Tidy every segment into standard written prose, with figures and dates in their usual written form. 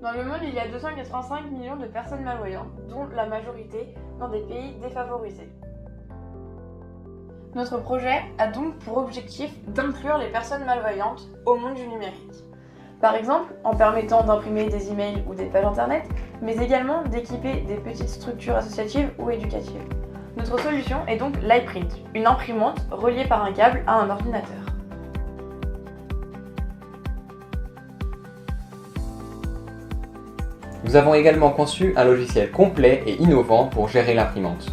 Dans le monde, il y a 285 millions de personnes malvoyantes, dont la majorité dans des pays défavorisés. Notre projet a donc pour objectif d'inclure les personnes malvoyantes au monde du numérique. Par exemple, en permettant d'imprimer des emails ou des pages internet, mais également d'équiper des petites structures associatives ou éducatives. Notre solution est donc l'iPrint, une imprimante reliée par un câble à un ordinateur. Nous avons également conçu un logiciel complet et innovant pour gérer l'imprimante.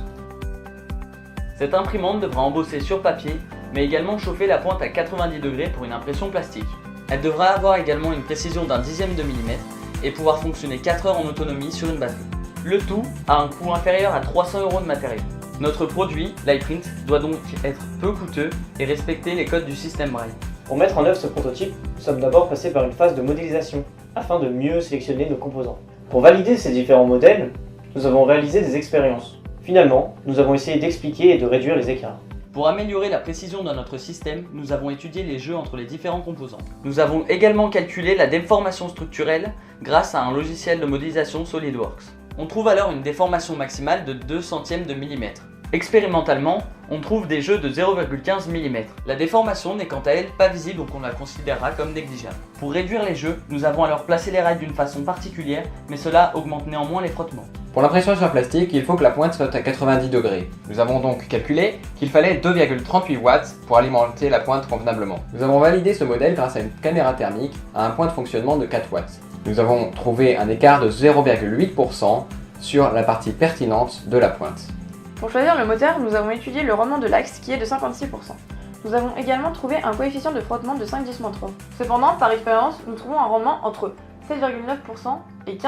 Cette imprimante devra embosser sur papier, mais également chauffer la pointe à 90 degrés pour une impression plastique. Elle devra avoir également une précision d'un dixième de millimètre et pouvoir fonctionner 4 heures en autonomie sur une batterie. Le tout à un coût inférieur à 300 € de matériel. Notre produit, l'iPrint, doit donc être peu coûteux et respecter les codes du système Braille. Pour mettre en œuvre ce prototype, nous sommes d'abord passés par une phase de modélisation, afin de mieux sélectionner nos composants. Pour valider ces différents modèles, nous avons réalisé des expériences. Finalement, nous avons essayé d'expliquer et de réduire les écarts. Pour améliorer la précision de notre système, nous avons étudié les jeux entre les différents composants. Nous avons également calculé la déformation structurelle grâce à un logiciel de modélisation SolidWorks. On trouve alors une déformation maximale de 2 centièmes de millimètre. Expérimentalement, on trouve des jeux de 0,15 mm. La déformation n'est quant à elle pas visible, donc on la considérera comme négligeable. Pour réduire les jeux, nous avons alors placé les rails d'une façon particulière, mais cela augmente néanmoins les frottements. Pour l'impression sur plastique, il faut que la pointe soit à 90 degrés. Nous avons donc calculé qu'il fallait 2,38 watts pour alimenter la pointe convenablement. Nous avons validé ce modèle grâce à une caméra thermique à un point de fonctionnement de 4 watts. Nous avons trouvé un écart de 0,8% sur la partie pertinente de la pointe. Pour choisir le moteur, nous avons étudié le rendement de l'axe qui est de 56%. Nous avons également trouvé un coefficient de frottement de 5,10-3. Cependant, par expérience, nous trouvons un rendement entre 7,9% et 15%,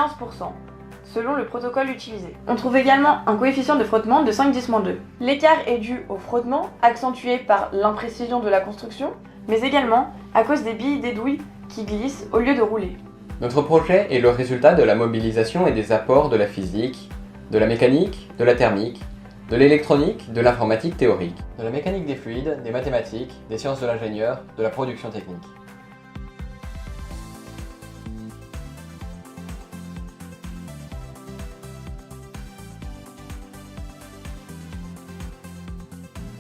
selon le protocole utilisé. On trouve également un coefficient de frottement de 5,10-2. L'écart est dû au frottement, accentué par l'imprécision de la construction, mais également à cause des billes des douilles qui glissent au lieu de rouler. Notre projet est le résultat de la mobilisation et des apports de la physique, de la mécanique, de la thermique, de l'électronique, de l'informatique théorique, de la mécanique des fluides, des mathématiques, des sciences de l'ingénieur, de la production technique.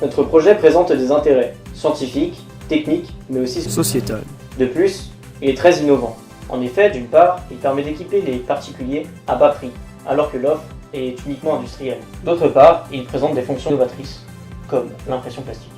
Notre projet présente des intérêts scientifiques, techniques, mais aussi sociétal. De plus, il est très innovant. En effet, d'une part, il permet d'équiper les particuliers à bas prix, alors que l'offre est uniquement industrielle. D'autre part, il présente des fonctions novatrices, comme l'impression plastique.